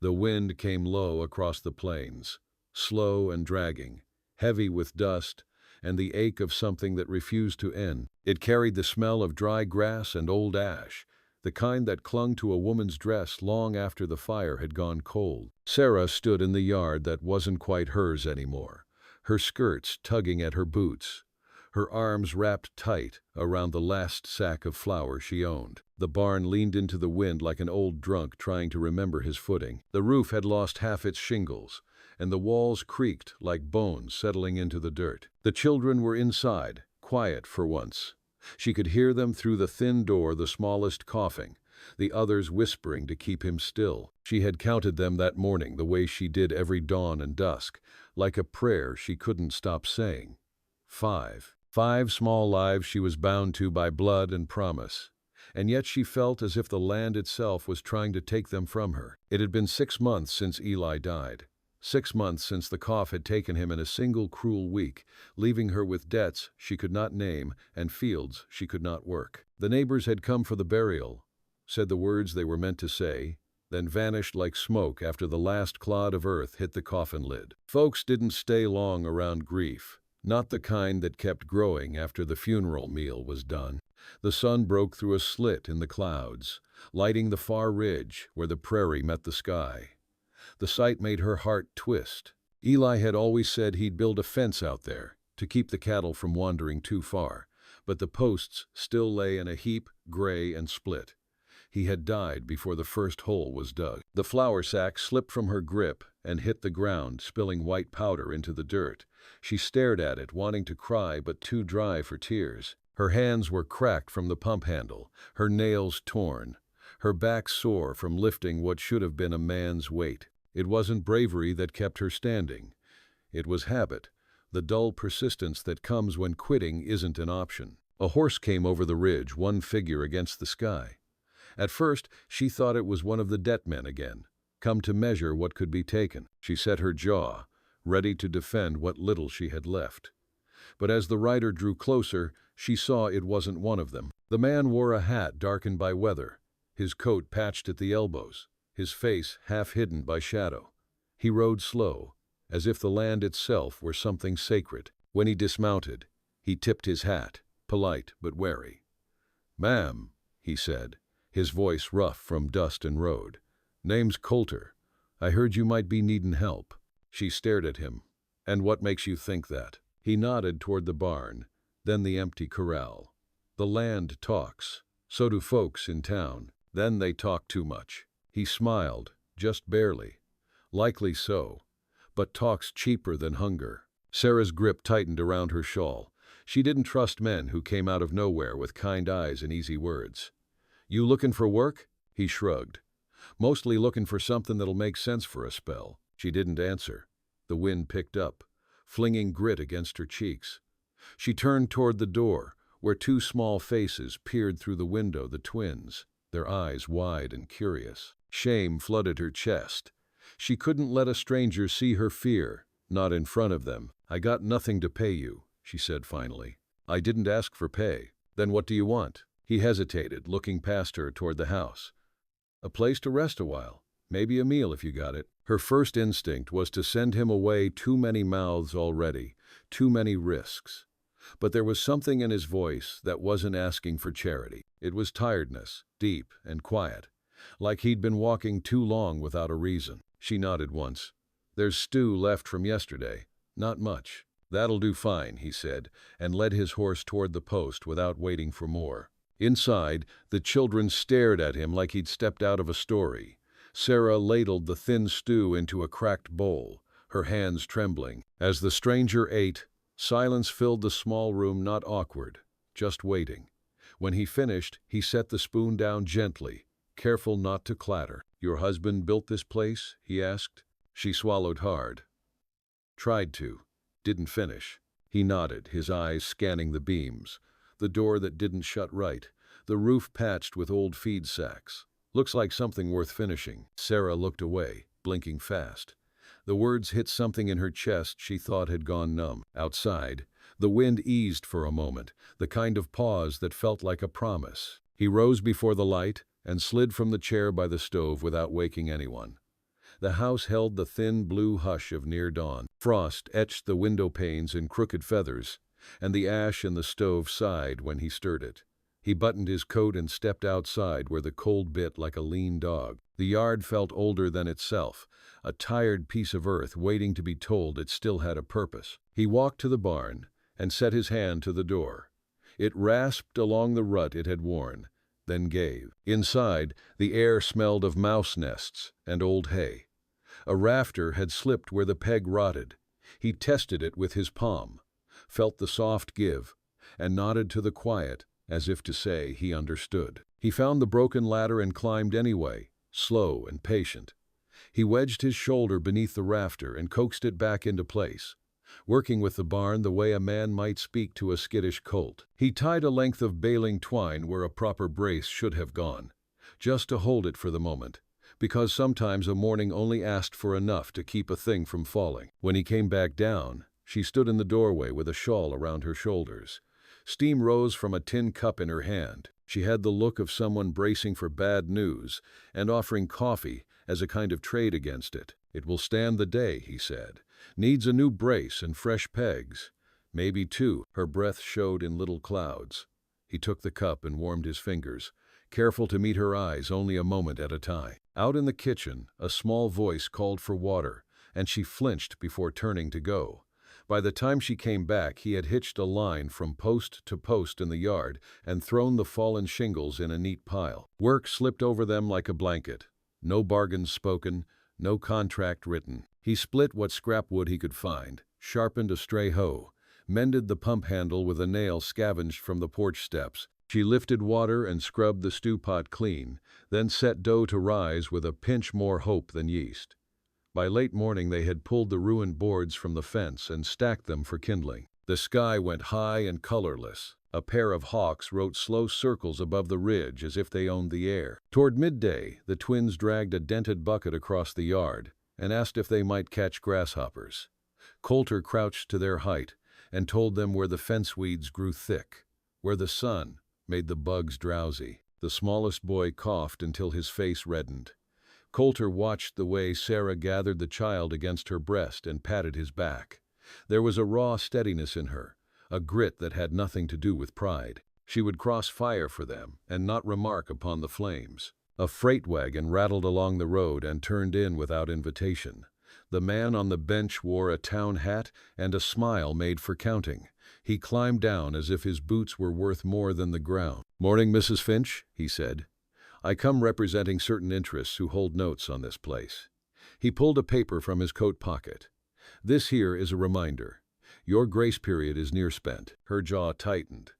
The wind came low across the plains, slow and dragging, heavy with dust and the ache of something that refused to end. It carried the smell of dry grass and old ash, the kind that clung to a woman's dress long after the fire had gone cold. Sarah stood in the yard that wasn't quite hers anymore, her skirts tugging at her boots, her arms wrapped tight around the last sack of flour she owned. The barn leaned into the wind like an old drunk trying to remember his footing. The roof had lost half its shingles, and the walls creaked like bones settling into the dirt. The children were inside, quiet for once. She could hear them through the thin door, the smallest coughing, the others whispering to keep him still. She had counted them that morning the way she did every dawn and dusk, like a prayer she couldn't stop saying. 5. 5 small lives she was bound to by blood and promise. And yet she felt as if the land itself was trying to take them from her. It had been 6 months since Eli died. 6 months since the cough had taken him in a single cruel week, leaving her with debts she could not name and fields she could not work. The neighbors had come for the burial, said the words they were meant to say, then vanished like smoke after the last clod of earth hit the coffin lid. Folks didn't stay long around grief, not the kind that kept growing after the funeral meal was done. The sun broke through a slit in the clouds, lighting the far ridge where the prairie met the sky. The sight made her heart twist. Eli had always said he'd build a fence out there to keep the cattle from wandering too far, but the posts still lay in a heap, gray and split. He had died before the first hole was dug. The flour sack slipped from her grip and hit the ground, spilling white powder into the dirt. She stared at it, wanting to cry but too dry for tears. Her hands were cracked from the pump handle, her nails torn, her back sore from lifting what should have been a man's weight. It wasn't bravery that kept her standing. It was habit, the dull persistence that comes when quitting isn't an option. A horse came over the ridge, one figure against the sky. At first, she thought it was one of the debt men again, come to measure what could be taken. She set her jaw, ready to defend what little she had left. But as the rider drew closer, she saw it wasn't one of them. The man wore a hat darkened by weather, his coat patched at the elbows, his face half hidden by shadow. He rode slow, as if the land itself were something sacred. When he dismounted, he tipped his hat, polite but wary. "Ma'am," he said, his voice rough from dust and road. "Name's Colter. I heard you might be needin' help." She stared at him. "And what makes you think that?" He nodded toward the barn, then the empty corral. "The land talks. So do folks in town. Then they talk too much." He smiled, just barely. "Likely so. But talk's cheaper than hunger." Sarah's grip tightened around her shawl. She didn't trust men who came out of nowhere with kind eyes and easy words. "You lookin' for work?" He shrugged. "Mostly lookin' for something that'll make sense for a spell." She didn't answer. The wind picked up, flinging grit against her cheeks. She turned toward the door, where 2 small faces peered through the window, the twins, their eyes wide and curious. Shame flooded her chest. She couldn't let a stranger see her fear, not in front of them. "I got nothing to pay you," she said finally. "I didn't ask for pay." "Then what do you want?" He hesitated, looking past her toward the house. "A place to rest a while. Maybe a meal if you got it." Her first instinct was to send him away. Too many mouths already, too many risks. But there was something in his voice that wasn't asking for charity. It was tiredness, deep and quiet, like he'd been walking too long without a reason. She nodded once. "There's stew left from yesterday. Not much." "That'll do fine," he said, and led his horse toward the post without waiting for more. Inside, the children stared at him like he'd stepped out of a story. Sarah ladled the thin stew into a cracked bowl, her hands trembling. As the stranger ate, silence filled the small room, not awkward, just waiting. When he finished, he set the spoon down gently, careful not to clatter. "Your husband built this place?" he asked. She swallowed hard. "Tried to. Didn't finish." He nodded, his eyes scanning the beams. The door that didn't shut right, the roof patched with old feed sacks. "Looks like something worth finishing." Sarah looked away, blinking fast. The words hit something in her chest she thought had gone numb. Outside, the wind eased for a moment, the kind of pause that felt like a promise. He rose before the light and slid from the chair by the stove without waking anyone. The house held the thin blue hush of near dawn. Frost etched the window panes in crooked feathers, and the ash in the stove sighed when he stirred it. He buttoned his coat and stepped outside where the cold bit like a lean dog. The yard felt older than itself, a tired piece of earth waiting to be told it still had a purpose. He walked to the barn and set his hand to the door. It rasped along the rut it had worn, then gave. Inside, the air smelled of mouse nests and old hay. A rafter had slipped where the peg rotted. He tested it with his palm, felt the soft give, and nodded to the quiet, as if to say he understood. He found the broken ladder and climbed anyway, slow and patient. He wedged his shoulder beneath the rafter and coaxed it back into place, working with the barn the way a man might speak to a skittish colt. He tied a length of baling twine where a proper brace should have gone, just to hold it for the moment, because sometimes a morning only asked for enough to keep a thing from falling. When he came back down, she stood in the doorway with a shawl around her shoulders. Steam rose from a tin cup in her hand. She had the look of someone bracing for bad news and offering coffee as a kind of trade against it. "It will stand the day," he said. "Needs a new brace and fresh pegs. Maybe two." Her breath showed in little clouds. He took the cup and warmed his fingers, careful to meet her eyes only a moment at a time. Out in the kitchen, a small voice called for water, and she flinched before turning to go. By the time she came back, he had hitched a line from post to post in the yard and thrown the fallen shingles in a neat pile. Work slipped over them like a blanket. No bargains spoken, no contract written. He split what scrap wood he could find, sharpened a stray hoe, mended the pump handle with a nail scavenged from the porch steps. She lifted water and scrubbed the stew pot clean, then set dough to rise with a pinch more hope than yeast. By late morning they had pulled the ruined boards from the fence and stacked them for kindling. The sky went high and colorless. A pair of hawks wrote slow circles above the ridge as if they owned the air. Toward midday, the twins dragged a dented bucket across the yard and asked if they might catch grasshoppers. Colter crouched to their height and told them where the fence weeds grew thick, where the sun made the bugs drowsy. The smallest boy coughed until his face reddened. Colter watched the way Sarah gathered the child against her breast and patted his back. There was a raw steadiness in her, a grit that had nothing to do with pride. She would cross fire for them and not remark upon the flames. A freight wagon rattled along the road and turned in without invitation. The man on the bench wore a town hat and a smile made for counting. He climbed down as if his boots were worth more than the ground. "Morning, Mrs. Finch," he said. "I come representing certain interests who hold notes on this place." He pulled a paper from his coat pocket. "This here is a reminder. Your grace period is near spent." Her jaw tightened.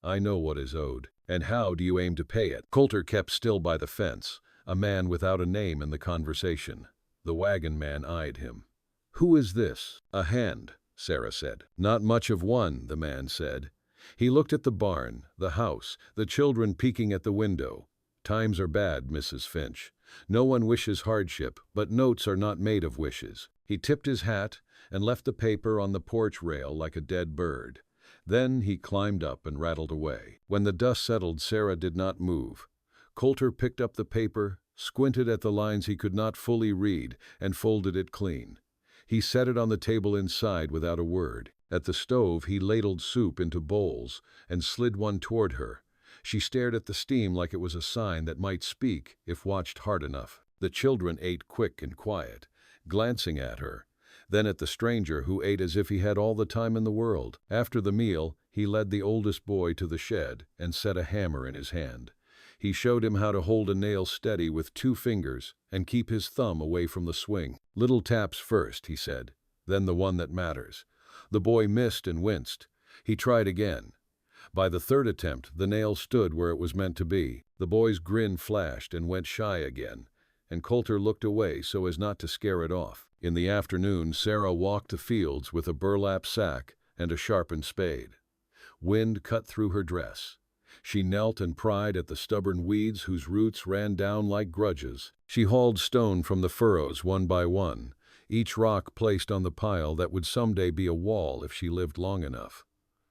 "I know what is owed. And how do you aim to pay it?" Colter kept still by the fence, a man without a name in the conversation. The wagon man eyed him. "Who is this?" "A hand," Sarah said. "Not much of one," the man said. He looked at the barn, the house, the children peeking at the window. "Times are bad, Mrs. Finch. No one wishes hardship, but notes are not made of wishes." He tipped his hat and left the paper on the porch rail like a dead bird. Then he climbed up and rattled away. When the dust settled, Sarah did not move. Colter picked up the paper, squinted at the lines he could not fully read, and folded it clean. He set it on the table inside without a word. At the stove, he ladled soup into bowls and slid one toward her. She stared at the steam like it was a sign that might speak if watched hard enough. The children ate quick and quiet, glancing at her, then at the stranger who ate as if he had all the time in the world. After the meal, he led the oldest boy to the shed and set a hammer in his hand. He showed him how to hold a nail steady with 2 fingers and keep his thumb away from the swing. "Little taps first," he said, "then the one that matters." The boy missed and winced. He tried again. By the 3rd attempt, the nail stood where it was meant to be. The boy's grin flashed and went shy again, and Colter looked away so as not to scare it off. In the afternoon, Sarah walked the fields with a burlap sack and a sharpened spade. Wind cut through her dress. She knelt and pried at the stubborn weeds whose roots ran down like grudges. She hauled stone from the furrows one by one, each rock placed on the pile that would someday be a wall if she lived long enough.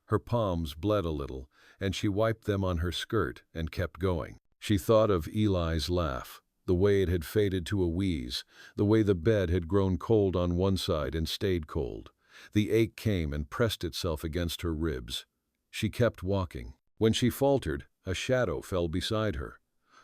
Her palms bled a little, and she wiped them on her skirt and kept going. She thought of Eli's laugh, the way it had faded to a wheeze, the way the bed had grown cold on one side and stayed cold. The ache came and pressed itself against her ribs. She kept walking. When she faltered, a shadow fell beside her.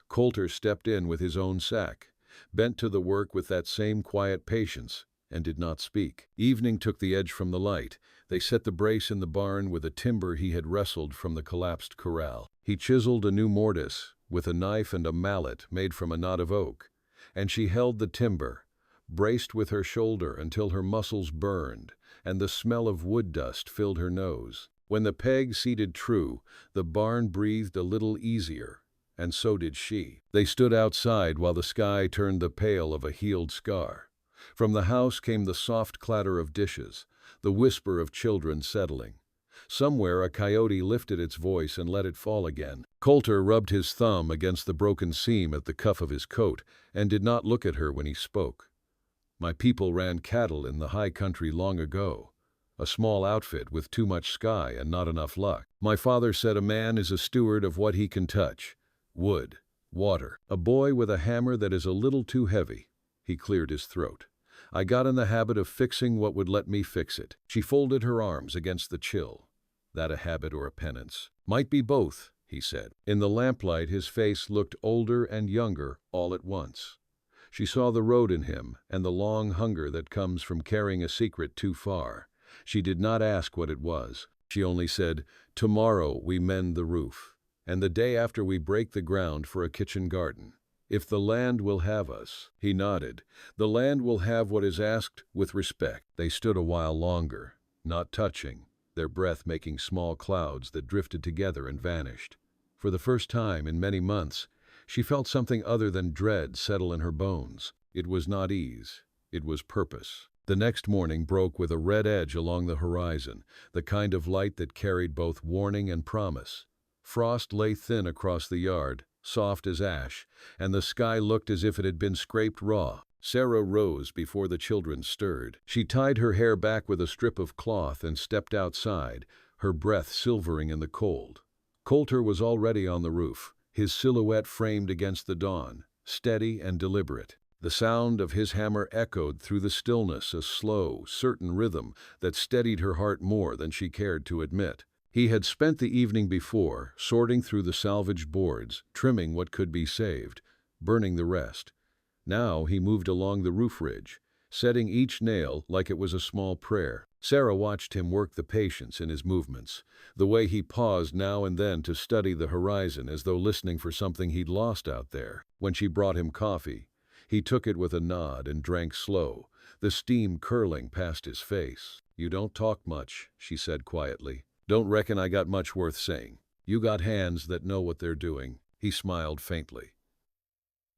Colter stepped in with his own sack, bent to the work with that same quiet patience, and did not speak. Evening took the edge from the light. They set the brace in the barn with a timber he had wrestled from the collapsed corral. He chiseled a new mortise with a knife and a mallet made from a knot of oak, and she held the timber, braced with her shoulder until her muscles burned, and the smell of wood dust filled her nose. When the peg seated true, the barn breathed a little easier, and so did she. They stood outside while the sky turned the pale of a healed scar. From the house came the soft clatter of dishes, the whisper of children settling. Somewhere a coyote lifted its voice and let it fall again. Colter rubbed his thumb against the broken seam at the cuff of his coat and did not look at her when he spoke. "My people ran cattle in the high country long ago. A small outfit with too much sky and not enough luck. My father said a man is a steward of what he can touch. Wood, water. A boy with a hammer that is a little too heavy." He cleared his throat. "I got in the habit of fixing what would let me fix it." She folded her arms against the chill. "That a habit or a penance?" "Might be both," he said. In the lamplight his face looked older and younger all at once. She saw the road in him and the long hunger that comes from carrying a secret too far. She did not ask what it was. She only said, "Tomorrow we mend the roof, and the day after we break the ground for a kitchen garden. If the land will have us." He nodded. "The land will have what is asked with respect." They stood a while longer, not touching, their breath making small clouds that drifted together and vanished. For the first time in many months, she felt something other than dread settle in her bones. It was not ease, it was purpose. The next morning broke with a red edge along the horizon, the kind of light that carried both warning and promise. Frost lay thin across the yard, soft as ash, and the sky looked as if it had been scraped raw. Sarah rose before the children stirred. She tied her hair back with a strip of cloth and stepped outside, her breath silvering in the cold. Colter was already on the roof, his silhouette framed against the dawn, steady and deliberate. The sound of his hammer echoed through the stillness, a slow, certain rhythm that steadied her heart more than she cared to admit. He had spent the evening before, sorting through the salvaged boards, trimming what could be saved, burning the rest. Now he moved along the roof ridge, setting each nail like it was a small prayer. Sarah watched him work the patience in his movements, the way he paused now and then to study the horizon as though listening for something he'd lost out there. When she brought him coffee, he took it with a nod and drank slow, the steam curling past his face. "You don't talk much," she said quietly. "Don't reckon I got much worth saying. You got hands that know what they're doing." He smiled faintly.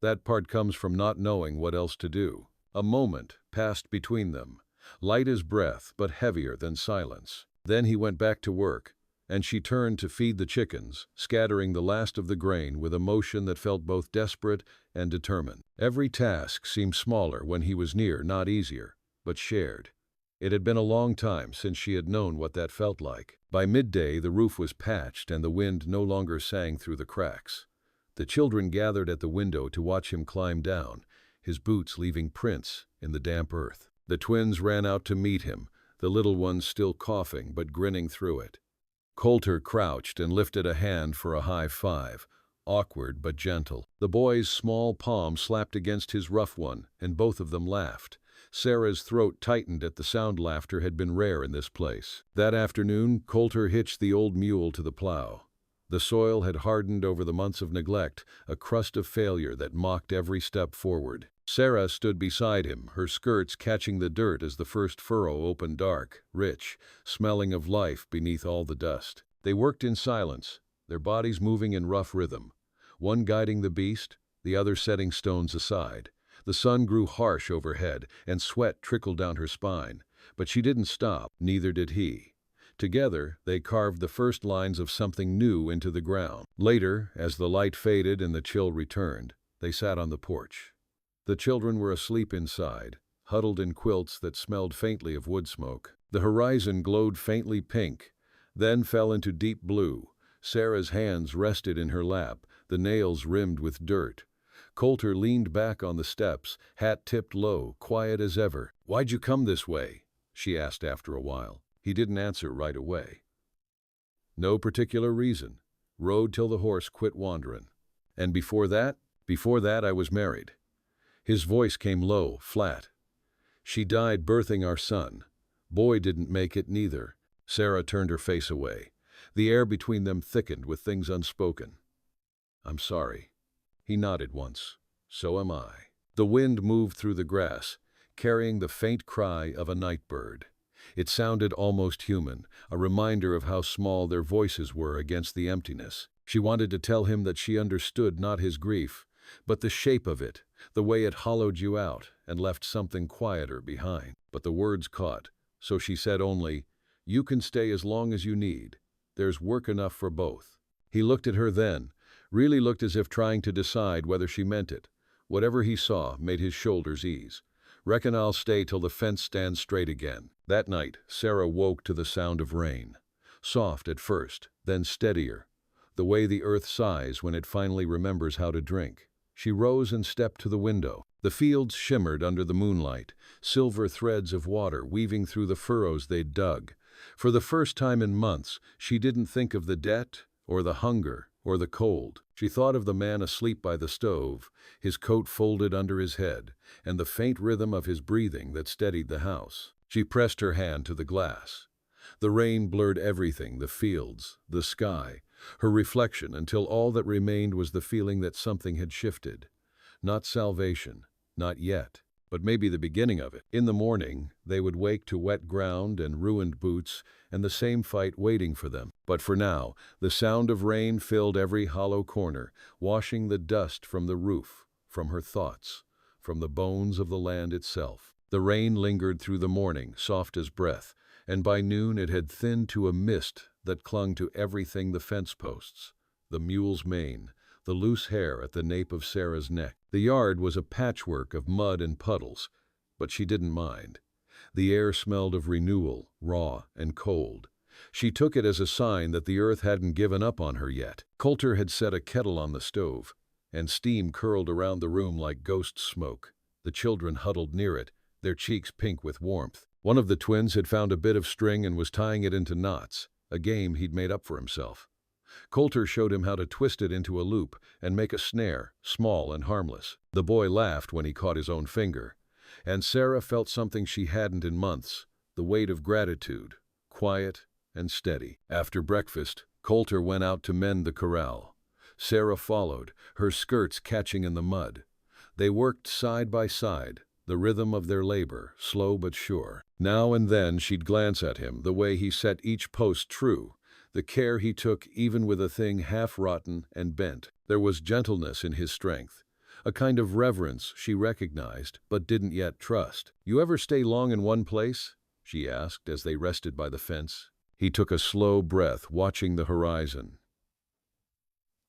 "That part comes from not knowing what else to do." A moment passed between them, light as breath but heavier than silence. Then he went back to work, and she turned to feed the chickens, scattering the last of the grain with a motion that felt both desperate and determined. Every task seemed smaller when he was near, not easier, but shared. It had been a long time since she had known what that felt like. By midday the roof was patched and the wind no longer sang through the cracks. The children gathered at the window to watch him climb down, his boots leaving prints in the damp earth. The twins ran out to meet him, the little ones still coughing but grinning through it. Colter crouched and lifted a hand for a high five, awkward but gentle. The boy's small palm slapped against his rough one, and both of them laughed. Sarah's throat tightened at the sound. Laughter had been rare in this place. That afternoon, Colter hitched the old mule to the plow. The soil had hardened over the months of neglect, a crust of failure that mocked every step forward. Sarah stood beside him, her skirts catching the dirt as the first furrow opened dark, rich, smelling of life beneath all the dust. They worked in silence, their bodies moving in rough rhythm, one guiding the beast, the other setting stones aside. The sun grew harsh overhead, and sweat trickled down her spine, but she didn't stop, neither did he. Together, they carved the first lines of something new into the ground. Later, as the light faded and the chill returned, they sat on the porch. The children were asleep inside, huddled in quilts that smelled faintly of wood smoke. The horizon glowed faintly pink, then fell into deep blue. Sarah's hands rested in her lap, the nails rimmed with dirt. Colter leaned back on the steps, hat tipped low, quiet as ever. "Why'd you come this way?" she asked after a while. He didn't answer right away. "No particular reason. Rode till the horse quit wanderin'. And before that I was married." His voice came low, flat. "She died birthing our son. Boy didn't make it neither." Sarah turned her face away. The air between them thickened with things unspoken. "I'm sorry." He nodded once. "So am I." The wind moved through the grass, carrying the faint cry of a night bird. It sounded almost human, a reminder of how small their voices were against the emptiness. She wanted to tell him that she understood not his grief, but the shape of it, the way it hollowed you out and left something quieter behind. But the words caught, so she said only, "You can stay as long as you need. There's work enough for both." He looked at her then, really looked as if trying to decide whether she meant it. Whatever he saw made his shoulders ease. "Reckon I'll stay till the fence stands straight again." That night, Sarah woke to the sound of rain. Soft at first, then steadier, the way the earth sighs when it finally remembers how to drink. She rose and stepped to the window. The fields shimmered under the moonlight, silver threads of water weaving through the furrows they'd dug. For the first time in months, she didn't think of the debt, or the hunger, or the cold. She thought of the man asleep by the stove, his coat folded under his head, and the faint rhythm of his breathing that steadied the house. She pressed her hand to the glass. The rain blurred everything, the fields, the sky, her reflection, until all that remained was the feeling that something had shifted. Not salvation, not yet, but maybe the beginning of it. In the morning, they would wake to wet ground and ruined boots, and the same fight waiting for them. But for now, the sound of rain filled every hollow corner, washing the dust from the roof, from her thoughts, from the bones of the land itself. The rain lingered through the morning, soft as breath, and by noon it had thinned to a mist that clung to everything: the fence posts, the mule's mane, the loose hair at the nape of Sarah's neck. The yard was a patchwork of mud and puddles, but she didn't mind. The air smelled of renewal, raw and cold. She took it as a sign that the earth hadn't given up on her yet. Colter had set a kettle on the stove, and steam curled around the room like ghost smoke. The children huddled near it, their cheeks pink with warmth. One of the twins had found a bit of string and was tying it into knots, a game he'd made up for himself. Colter showed him how to twist it into a loop and make a snare, small and harmless. The boy laughed when he caught his own finger, and Sarah felt something she hadn't in months, the weight of gratitude, quiet and steady. After breakfast, Colter went out to mend the corral. Sarah followed, her skirts catching in the mud. They worked side by side, the rhythm of their labor, slow but sure. Now and then she'd glance at him, the way he set each post true, the care he took even with a thing half rotten and bent. There was gentleness in his strength, a kind of reverence she recognized but didn't yet trust. "You ever stay long in one place?" she asked as they rested by the fence. He took a slow breath, watching the horizon.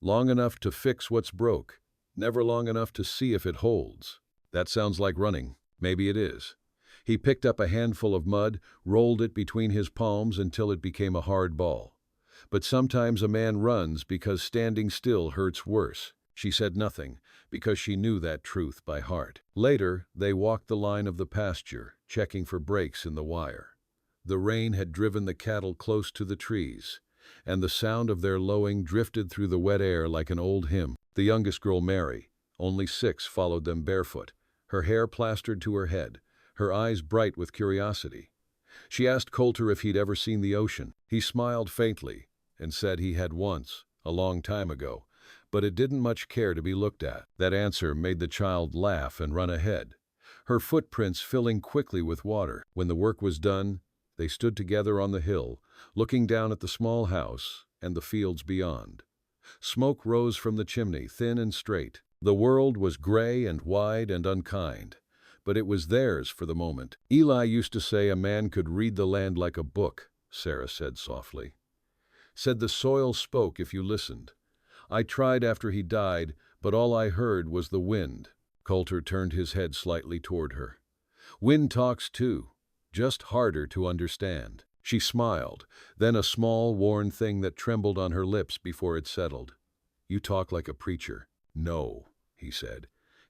"Long enough to fix what's broke, never long enough to see if it holds." "That sounds like running." "Maybe it is." He picked up a handful of mud, rolled it between his palms until it became a hard ball. "But sometimes a man runs because standing still hurts worse." She said nothing, because she knew that truth by heart. Later, they walked the line of the pasture, checking for breaks in the wire. The rain had driven the cattle close to the trees, and the sound of their lowing drifted through the wet air like an old hymn. The youngest girl, Mary, only 6, followed them barefoot, her hair plastered to her head, her eyes bright with curiosity. She asked Colter if he'd ever seen the ocean. He smiled faintly and said he had once, a long time ago, but it didn't much care to be looked at. That answer made the child laugh and run ahead, her footprints filling quickly with water. When the work was done, they stood together on the hill, looking down at the small house and the fields beyond. Smoke rose from the chimney, thin and straight. The world was gray and wide and unkind, but it was theirs for the moment. "Eli used to say a man could read the land like a book," Sarah said softly. "Said the soil spoke if you listened. I tried after he died, but all I heard was the wind." Colter turned his head slightly toward her. "Wind talks too, just harder to understand." She smiled, then a small, worn thing that trembled on her lips before it settled. "You talk like a preacher." "No," he said.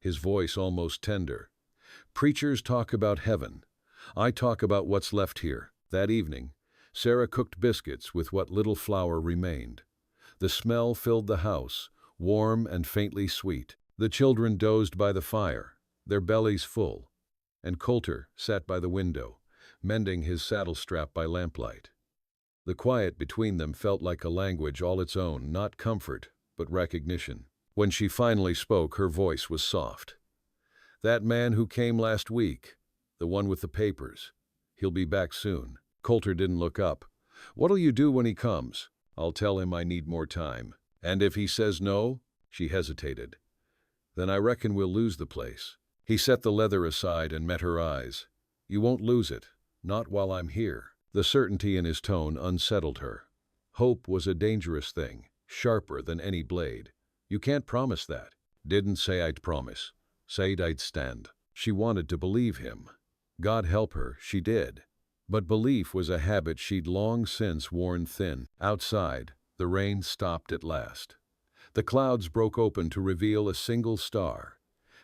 his voice almost tender. "Preachers talk about heaven. I talk about what's left here." That evening, Sarah cooked biscuits with what little flour remained. The smell filled the house, warm and faintly sweet. The children dozed by the fire, their bellies full, and Colter sat by the window, mending his saddle strap by lamplight. The quiet between them felt like a language all its own, not comfort, but recognition. When she finally spoke, her voice was soft. "That man who came last week, the one with the papers, he'll be back soon." Colter didn't look up. "What'll you do when he comes?" "I'll tell him I need more time." "And if he says no?" She hesitated. "Then I reckon we'll lose the place." He set the leather aside and met her eyes. "You won't lose it, not while I'm here." The certainty in his tone unsettled her. Hope was a dangerous thing, sharper than any blade. "You can't promise that." "Didn't say I'd promise. Said I'd stand." She wanted to believe him. God help her, she did. But belief was a habit she'd long since worn thin. Outside, the rain stopped at last. The clouds broke open to reveal a single star,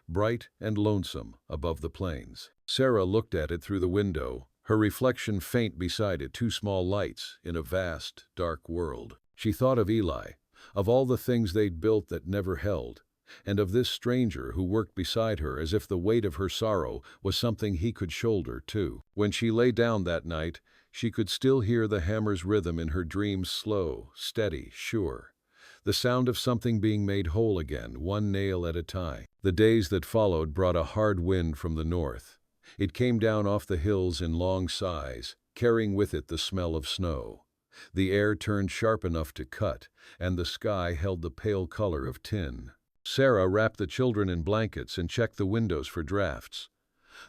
bright and lonesome above the plains. Sarah looked at it through the window, her reflection faint beside it, two small lights in a vast, dark world. She thought of Eli, of all the things they'd built that never held, and of this stranger who worked beside her as if the weight of her sorrow was something he could shoulder too. When she lay down that night, she could still hear the hammer's rhythm in her dreams, slow, steady, sure. The sound of something being made whole again, one nail at a time. The days that followed brought a hard wind from the north. It came down off the hills in long sighs, carrying with it the smell of snow. The air turned sharp enough to cut, and the sky held the pale color of tin. Sarah wrapped the children in blankets and checked the windows for drafts.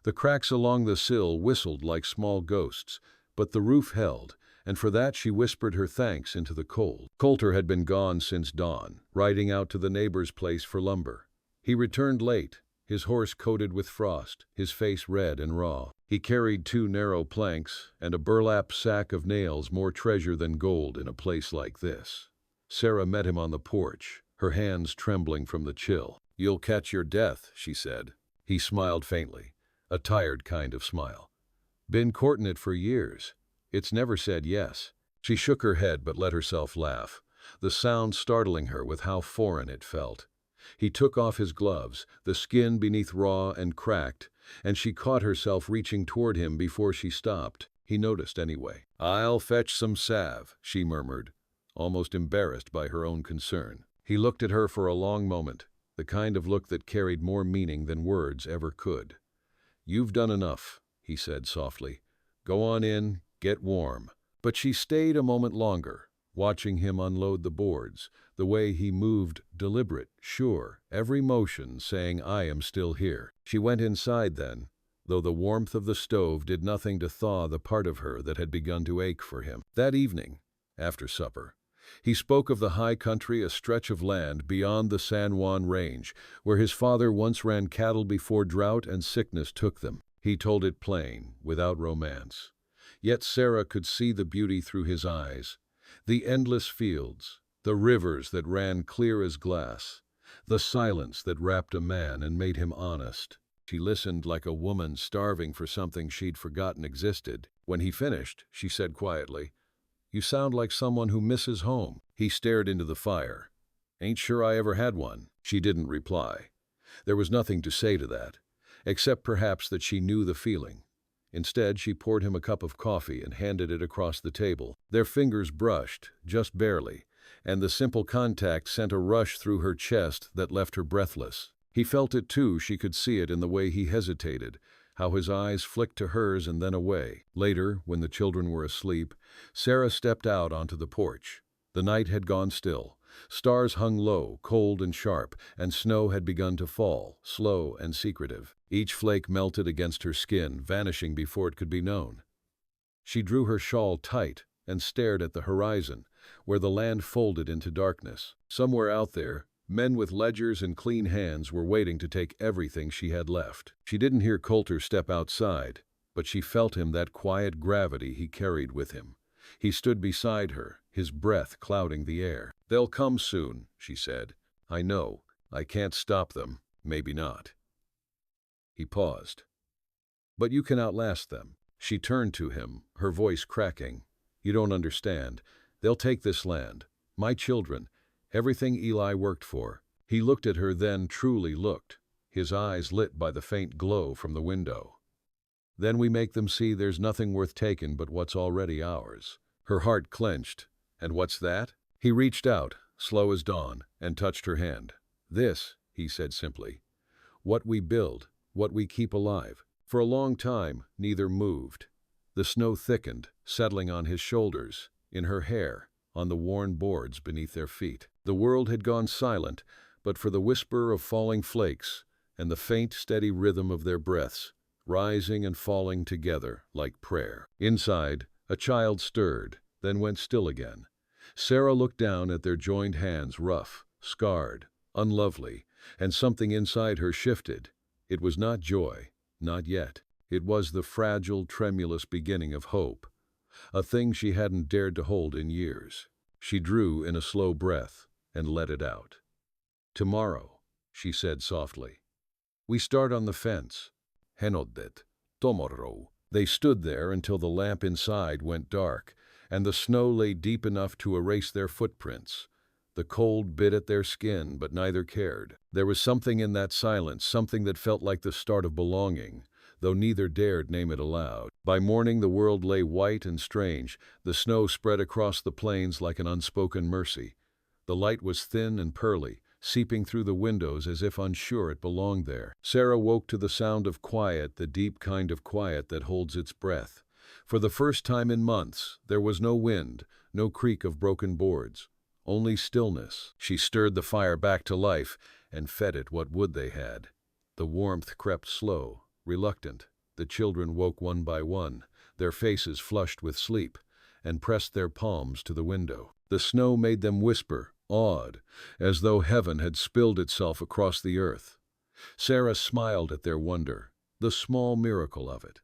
The cracks along the sill whistled like small ghosts, but the roof held, and for that she whispered her thanks into the cold. Colter had been gone since dawn, riding out to the neighbor's place for lumber. He returned late, his horse coated with frost, his face red and raw. He carried 2 narrow planks and a burlap sack of nails, more treasure than gold in a place like this. Sarah met him on the porch, her hands trembling from the chill. "You'll catch your death," she said. He smiled faintly, a tired kind of smile. "Been courting it for years. It's never said yes." She shook her head but let herself laugh, the sound startling her with how foreign it felt. He took off his gloves, the skin beneath raw and cracked, and she caught herself reaching toward him before she stopped. He noticed anyway. "I'll fetch some salve," she murmured, almost embarrassed by her own concern. He looked at her for a long moment, the kind of look that carried more meaning than words ever could. "You've done enough," he said softly. "Go on in, get warm." But she stayed a moment longer, watching him unload the boards, the way he moved, deliberate, sure, every motion saying, "I am still here." She went inside then, though the warmth of the stove did nothing to thaw the part of her that had begun to ache for him. That evening, after supper, he spoke of the high country, a stretch of land beyond the San Juan Range, where his father once ran cattle before drought and sickness took them. He told it plain, without romance. Yet Sarah could see the beauty through his eyes. The endless fields, the rivers that ran clear as glass, the silence that wrapped a man and made him honest. She listened like a woman starving for something she'd forgotten existed. When he finished, she said quietly, "You sound like someone who misses home." He stared into the fire. "Ain't sure I ever had one." She didn't reply. There was nothing to say to that, except perhaps that she knew the feeling. Instead, she poured him a cup of coffee and handed it across the table. Their fingers brushed, just barely, and the simple contact sent a rush through her chest that left her breathless. He felt it too. She could see it in the way he hesitated, how his eyes flicked to hers and then away. Later, when the children were asleep, Sarah stepped out onto the porch. The night had gone still. Stars hung low, cold and sharp, and snow had begun to fall, slow and secretive. Each flake melted against her skin, vanishing before it could be known. She drew her shawl tight and stared at the horizon, where the land folded into darkness. Somewhere out there, men with ledgers and clean hands were waiting to take everything she had left. She didn't hear Colter step outside, but she felt him, that quiet gravity he carried with him. He stood beside her, his breath clouding the air. "They'll come soon," she said. "I know. I can't stop them. Maybe not." He paused. But you can outlast them. She turned to him, her voice cracking. You don't understand. They'll take this land. My children. Everything Eli worked for. He looked at her then, truly looked, his eyes lit by the faint glow from the window. Then we make them see there's nothing worth taking but what's already ours. Her heart clenched. And what's that? He reached out, slow as dawn, and touched her hand. This, he said simply. What we build, what we keep alive. For a long time, neither moved. The snow thickened, settling on his shoulders, in her hair, on the worn boards beneath their feet. The world had gone silent, but for the whisper of falling flakes and the faint, steady rhythm of their breaths, rising and falling together like prayer. Inside, a child stirred, then went still again. Sarah looked down at their joined hands, rough, scarred, unlovely, and something inside her shifted. It was not joy, not yet. It was the fragile, tremulous beginning of hope, a thing she hadn't dared to hold in years. She drew in a slow breath and let it out. Tomorrow, she said softly. We start on the fence. Henoddet, tomorrow. They stood there until the lamp inside went dark, and the snow lay deep enough to erase their footprints. The cold bit at their skin, but neither cared. There was something in that silence, something that felt like the start of belonging, though neither dared name it aloud. By morning the world lay white and strange, the snow spread across the plains like an unspoken mercy. The light was thin and pearly, seeping through the windows as if unsure it belonged there. Sarah woke to the sound of quiet, the deep kind of quiet that holds its breath. For the first time in months, there was no wind, no creak of broken boards. Only stillness. She stirred the fire back to life and fed it what wood they had. The warmth crept slow, reluctant. The children woke one by one, their faces flushed with sleep, and pressed their palms to the window. The snow made them whisper, awed, as though heaven had spilled itself across the earth. Sarah smiled at their wonder, the small miracle of it.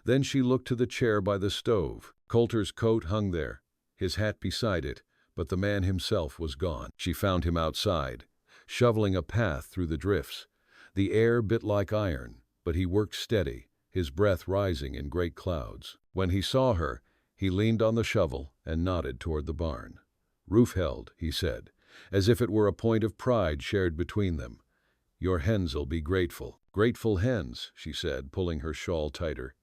Then she looked to the chair by the stove. Colter's coat hung there, his hat beside it, but the man himself was gone. She found him outside, shoveling a path through the drifts. The air bit like iron, but he worked steady, his breath rising in great clouds. When he saw her, he leaned on the shovel and nodded toward the barn. Roof held, he said, as if it were a point of pride shared between them. Your hens'll be grateful. Grateful hens, she said, pulling her shawl tighter.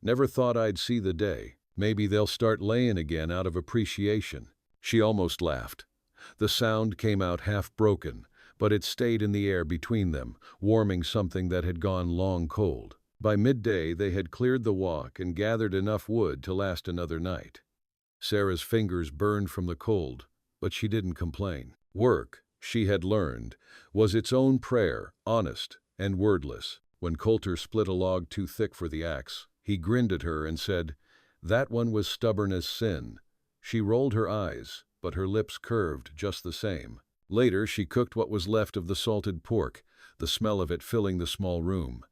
Never thought I'd see the day. Maybe they'll start laying again out of appreciation. She almost laughed. The sound came out half broken, but it stayed in the air between them, warming something that had gone long cold. By midday they had cleared the walk and gathered enough wood to last another night. Sarah's fingers burned from the cold, but she didn't complain. Work, she had learned, was its own prayer, honest and wordless. When Colter split a log too thick for the axe, he grinned at her and said, "That one was stubborn as sin." She rolled her eyes, but her lips curved just the same. Later she cooked what was left of the salted pork, the smell of it filling the small room.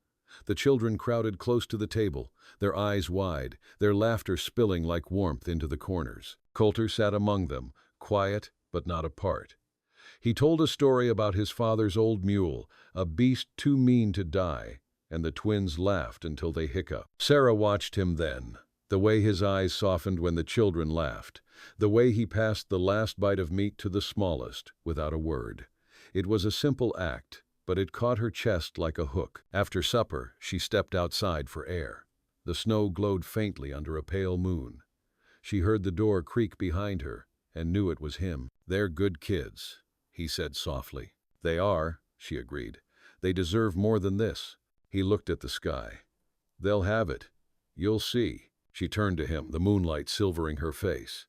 The children crowded close to the table, their eyes wide, their laughter spilling like warmth into the corners. Colter sat among them, quiet but not apart. He told a story about his father's old mule, a beast too mean to die, and the twins laughed until they hiccuped. Sarah watched him then, the way his eyes softened when the children laughed, the way he passed the last bite of meat to the smallest, without a word. It was a simple act, but it caught her chest like a hook. After supper, she stepped outside for air. The snow glowed faintly under a pale moon. She heard the door creak behind her and knew it was him. "They're good kids," he said softly. "They are," she agreed. "They deserve more than this." He looked at the sky. "They'll have it. You'll see." She turned to him, the moonlight silvering her face.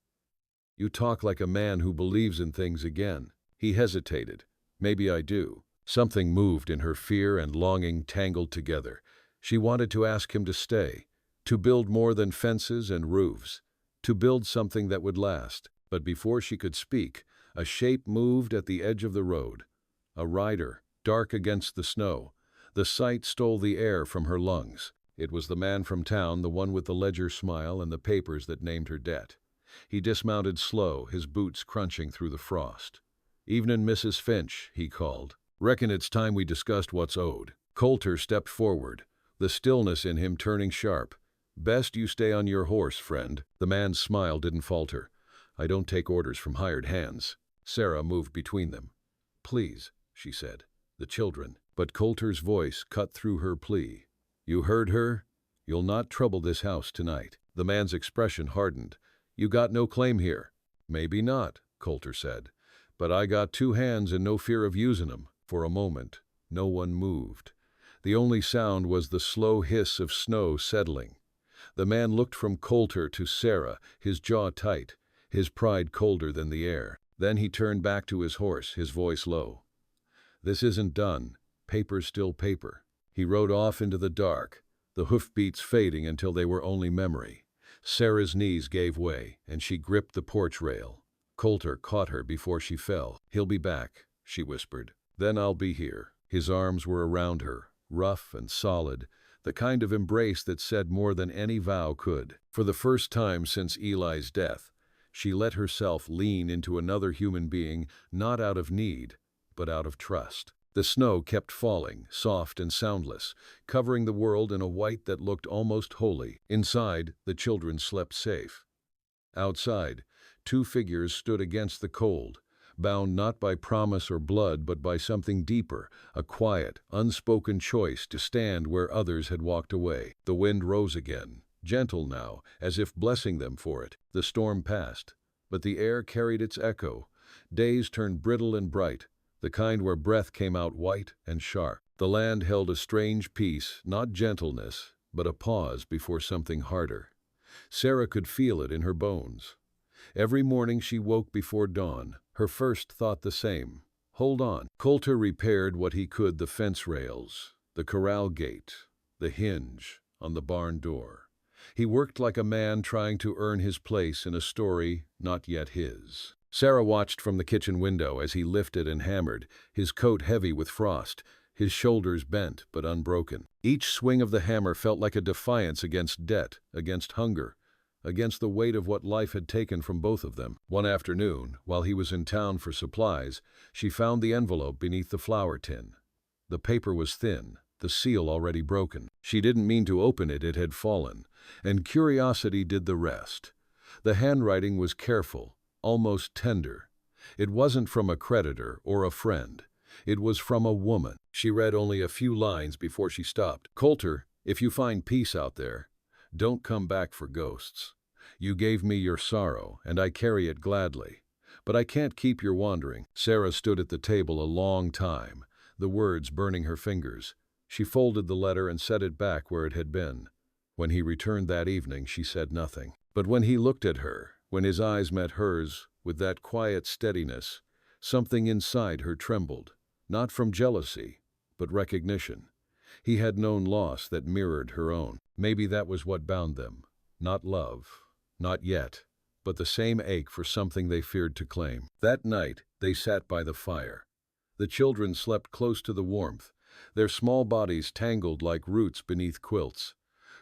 "You talk like a man who believes in things again." He hesitated. "Maybe I do." Something moved in her, fear and longing tangled together. She wanted to ask him to stay, to build more than fences and roofs, to build something that would last. But before she could speak, a shape moved at the edge of the road. A rider, dark against the snow. The sight stole the air from her lungs. It was the man from town, the one with the ledger smile and the papers that named her debt. He dismounted slow, his boots crunching through the frost. "Evenin', Mrs. Finch," he called. "Reckon it's time we discussed what's owed." Colter stepped forward, the stillness in him turning sharp. "Best you stay on your horse, friend." The man's smile didn't falter. "I don't take orders from hired hands." Sarah moved between them. "Please," she said. "The children." But Colter's voice cut through her plea. "You heard her? You'll not trouble this house tonight." The man's expression hardened. "You got no claim here." "Maybe not," Colter said. "But I got two hands and no fear of using 'em." For a moment, no one moved. The only sound was the slow hiss of snow settling. The man looked from Colter to Sarah, his jaw tight, his pride colder than the air. Then he turned back to his horse, his voice low. "This isn't done. Paper's still paper." He rode off into the dark, the hoofbeats fading until they were only memory. Sarah's knees gave way, and she gripped the porch rail. Colter caught her before she fell. "He'll be back," she whispered. "Then I'll be here." His arms were around her, rough and solid, the kind of embrace that said more than any vow could. For the first time since Eli's death, she let herself lean into another human being, not out of need, but out of trust. The snow kept falling, soft and soundless, covering the world in a white that looked almost holy. Inside, the children slept safe. Outside, two figures stood against the cold, bound not by promise or blood but by something deeper, a quiet, unspoken choice to stand where others had walked away. The wind rose again, gentle now, as if blessing them for it. The storm passed, but the air carried its echo. Days turned brittle and bright, the kind where breath came out white and sharp. The land held a strange peace, not gentleness, but a pause before something harder. Sarah could feel it in her bones. Every morning she woke before dawn, her first thought the same: hold on. Colter repaired what he could: the fence rails, the corral gate, the hinge on the barn door. He worked like a man trying to earn his place in a story not yet his. Sarah watched from the kitchen window as he lifted and hammered, his coat heavy with frost, his shoulders bent but unbroken. Each swing of the hammer felt like a defiance against debt, against hunger, against the weight of what life had taken from both of them. One afternoon, while he was in town for supplies, she found the envelope beneath the flour tin. The paper was thin, the seal already broken. She didn't mean to open it, it had fallen, and curiosity did the rest. The handwriting was careful, almost tender. It wasn't from a creditor or a friend. It was from a woman. She read only a few lines before she stopped. "Colter, if you find peace out there, don't come back for ghosts. You gave me your sorrow, and I carry it gladly. But I can't keep your wandering." Sarah stood at the table a long time, the words burning her fingers. She folded the letter and set it back where it had been. When he returned that evening, she said nothing. But when he looked at her, when his eyes met hers, with that quiet steadiness, something inside her trembled, not from jealousy, but recognition. He had known loss that mirrored her own. Maybe that was what bound them. Not love, not yet, but the same ache for something they feared to claim. That night, they sat by the fire. The children slept close to the warmth, their small bodies tangled like roots beneath quilts.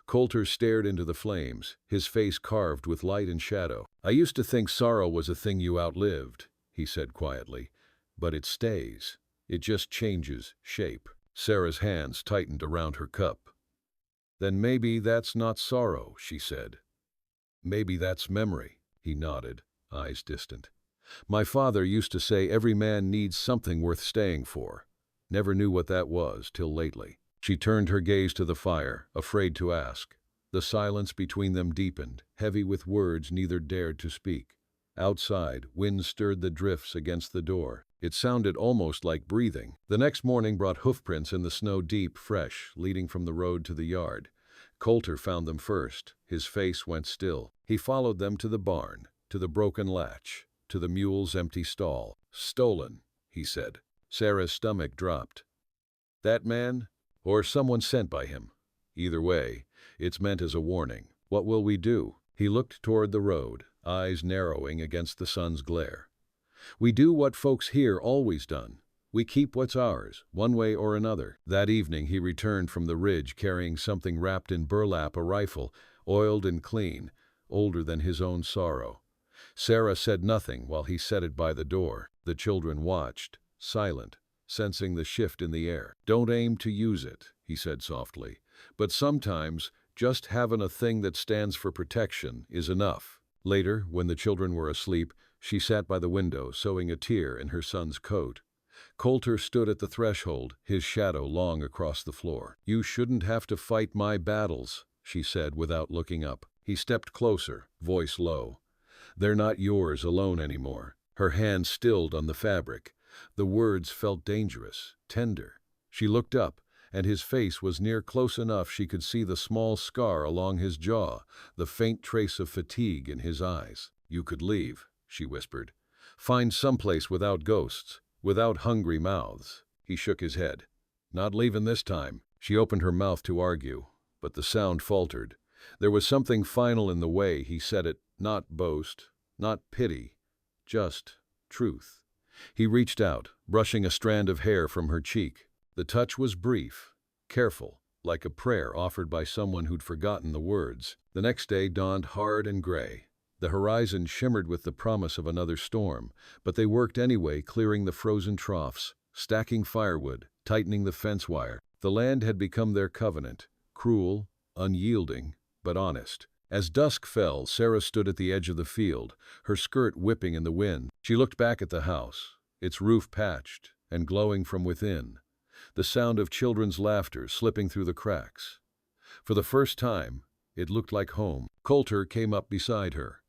Colter stared into the flames, his face carved with light and shadow. "I used to think sorrow was a thing you outlived," he said quietly. "But it stays. It just changes shape." Sarah's hands tightened around her cup. "Then maybe that's not sorrow," she said. "Maybe that's memory." He nodded, eyes distant. "My father used to say every man needs something worth staying for. Never knew what that was till lately." She turned her gaze to the fire, afraid to ask. The silence between them deepened, heavy with words neither dared to speak. Outside, wind stirred the drifts against the door. It sounded almost like breathing. The next morning brought hoofprints in the snow, deep, fresh, leading from the road to the yard. Colter found them first. His face went still. He followed them to the barn, to the broken latch, to the mule's empty stall. "Stolen," he said. Sarah's stomach dropped. "That man? Or someone sent by him? Either way, it's meant as a warning. What will we do?" He looked toward the road, eyes narrowing against the sun's glare. "We do what folks here always done. We keep what's ours, one way or another." That evening he returned from the ridge carrying something wrapped in burlap, a rifle, oiled and clean, older than his own sorrow. Sarah said nothing while he set it by the door. The children watched, silent, sensing the shift in the air. "Don't aim to use it," he said softly. But sometimes, just having a thing that stands for protection is enough. Later, when the children were asleep, she sat by the window, sewing a tear in her son's coat. Colter stood at the threshold, his shadow long across the floor. "You shouldn't have to fight my battles," she said without looking up. He stepped closer, voice low. "They're not yours alone anymore." Her hand stilled on the fabric. The words felt dangerous, tender. She looked up, and his face was near close enough she could see the small scar along his jaw, the faint trace of fatigue in his eyes. "You could leave," she whispered. "Find someplace without ghosts, without hungry mouths." He shook his head. "Not leaving this time." She opened her mouth to argue, but the sound faltered. There was something final in the way he said it, not boast, not pity, just truth. He reached out, brushing a strand of hair from her cheek. The touch was brief, careful, like a prayer offered by someone who'd forgotten the words. The next day dawned hard and gray. The horizon shimmered with the promise of another storm, but they worked anyway, clearing the frozen troughs, stacking firewood, tightening the fence wire. The land had become their covenant, cruel, unyielding, but honest. As dusk fell, Sarah stood at the edge of the field, her skirt whipping in the wind. She looked back at the house, its roof patched and glowing from within, the sound of children's laughter slipping through the cracks. For the first time, it looked like home. Colter came up beside her.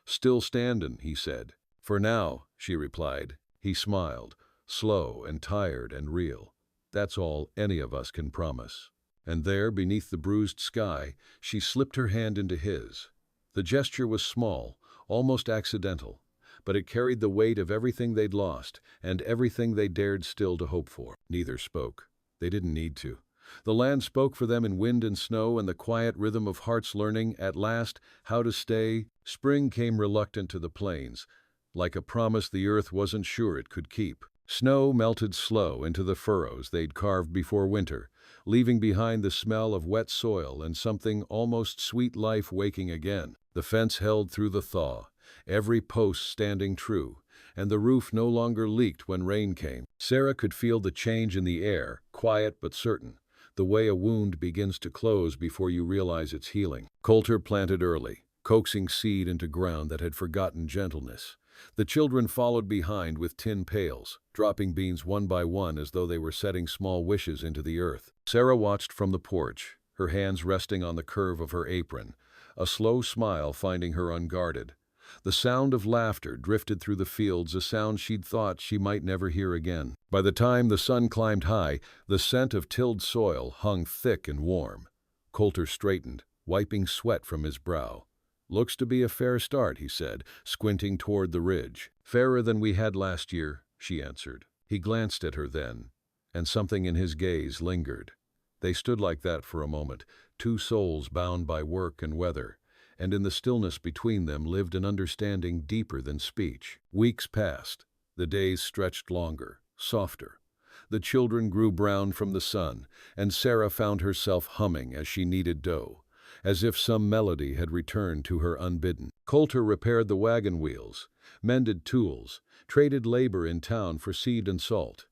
"Still standin'," he said. "For now," she replied. He smiled, slow and tired and real. "That's all any of us can promise." And there, beneath the bruised sky, she slipped her hand into his. The gesture was small, almost accidental, but it carried the weight of everything they'd lost and everything they dared still to hope for. Neither spoke. They didn't need to. The land spoke for them in wind and snow and the quiet rhythm of hearts learning, at last, how to stay. Spring came reluctant to the plains, like a promise the earth wasn't sure it could keep. Snow melted slow into the furrows they'd carved before winter, leaving behind the smell of wet soil and something almost sweet life waking again. The fence held through the thaw, every post standing true, and the roof no longer leaked when rain came. Sarah could feel the change in the air, quiet but certain, the way a wound begins to close before you realize it's healing. Colter planted early, coaxing seed into ground that had forgotten gentleness. The children followed behind with tin pails, dropping beans one by one as though they were setting small wishes into the earth. Sarah watched from the porch, her hands resting on the curve of her apron, a slow smile finding her unguarded. The sound of laughter drifted through the fields, a sound she'd thought she might never hear again. By the time the sun climbed high, the scent of tilled soil hung thick and warm. Colter straightened, wiping sweat from his brow. "Looks to be a fair start," he said, squinting toward the ridge. "Fairer than we had last year," she answered. He glanced at her then, and something in his gaze lingered. They stood like that for a moment, two souls bound by work and weather, and in the stillness between them lived an understanding deeper than speech. Weeks passed. The days stretched longer, softer. The children grew brown from the sun, and Sarah found herself humming as she kneaded dough, as if some melody had returned to her unbidden. Colter repaired the wagon wheels, mended tools, traded labor in town for seed and salt.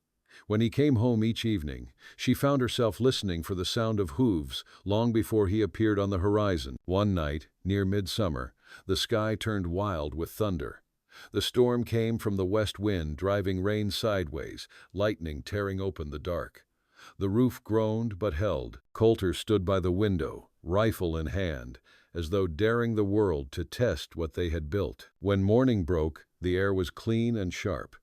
When he came home each evening, she found herself listening for the sound of hooves long before he appeared on the horizon. One night, near midsummer, the sky turned wild with thunder. The storm came from the west wind, driving rain sideways, lightning tearing open the dark. The roof groaned but held. Colter stood by the window, rifle in hand, as though daring the world to test what they had built. When morning broke, the air was clean and sharp.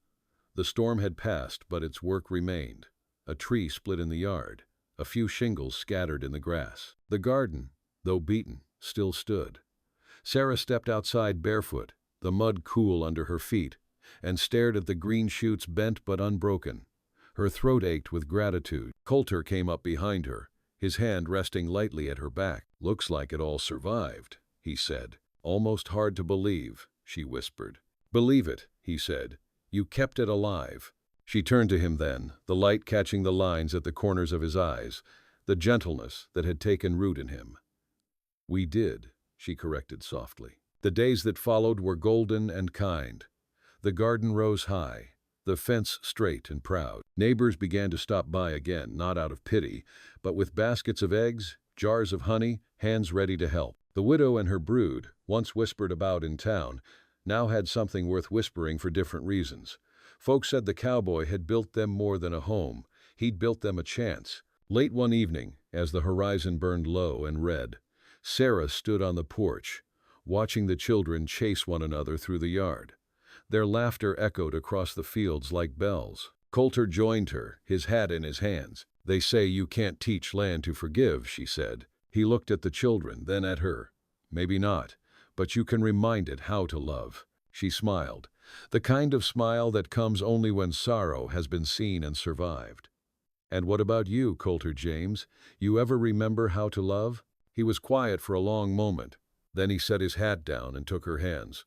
The storm had passed, but its work remained. A tree split in the yard, a few shingles scattered in the grass. The garden, though beaten, still stood. Sarah stepped outside barefoot, the mud cool under her feet, and stared at the green shoots bent but unbroken. Her throat ached with gratitude. Colter came up behind her, his hand resting lightly at her back. "Looks like it all survived," he said. "Almost hard to believe," she whispered. "Believe it," he said. "You kept it alive." She turned to him then, the light catching the lines at the corners of his eyes, the gentleness that had taken root in him. "We did," she corrected softly. The days that followed were golden and kind. The garden rose high. the fence straight and proud. Neighbors began to stop by again, not out of pity, but with baskets of eggs, jars of honey, hands ready to help. The widow and her brood, once whispered about in town, now had something worth whispering for different reasons. Folks said the cowboy had built them more than a home. He'd built them a chance. Late one evening, as the horizon burned low and red, Sarah stood on the porch, watching the children chase one another through the yard. Their laughter echoed across the fields like bells. Colter joined her, his hat in his hands. "They say you can't teach land to forgive," she said. He looked at the children, then at her. "Maybe not, but you can remind it how to love." She smiled, the kind of smile that comes only when sorrow has been seen and survived. "And what about you, Colter James? You ever remember how to love?" He was quiet for a long moment. Then he set his hat down and took her hands.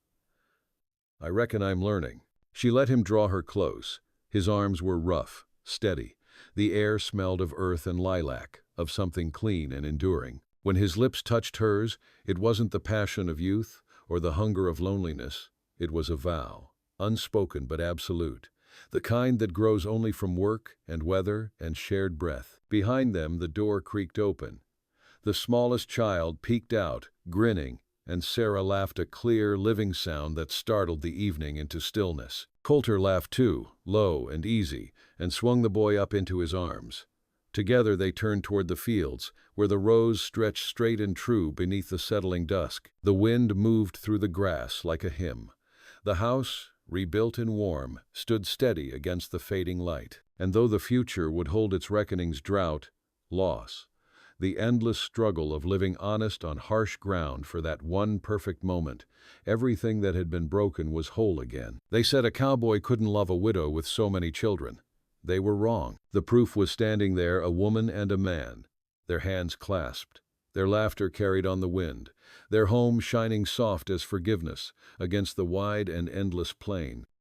"I reckon I'm learning." She let him draw her close. His arms were rough, steady. The air smelled of earth and lilac, of something clean and enduring. When his lips touched hers, it wasn't the passion of youth or the hunger of loneliness. It was a vow, unspoken but absolute, the kind that grows only from work and weather and shared breath. Behind them, the door creaked open. The smallest child peeked out, grinning, and Sarah laughed, a clear, living sound that startled the evening into stillness. Colter laughed too, low and easy, and swung the boy up into his arms. Together they turned toward the fields, where the rows stretched straight and true beneath the settling dusk. The wind moved through the grass like a hymn. The house, rebuilt and warm, stood steady against the fading light. And though the future would hold its reckonings, drought, loss, the endless struggle of living honest on harsh ground for that one perfect moment, everything that had been broken was whole again. They said a cowboy couldn't love a widow with so many children. They were wrong. The proof was standing there, a woman and a man, their hands clasped, their laughter carried on the wind, their home shining soft as forgiveness against the wide and endless plain.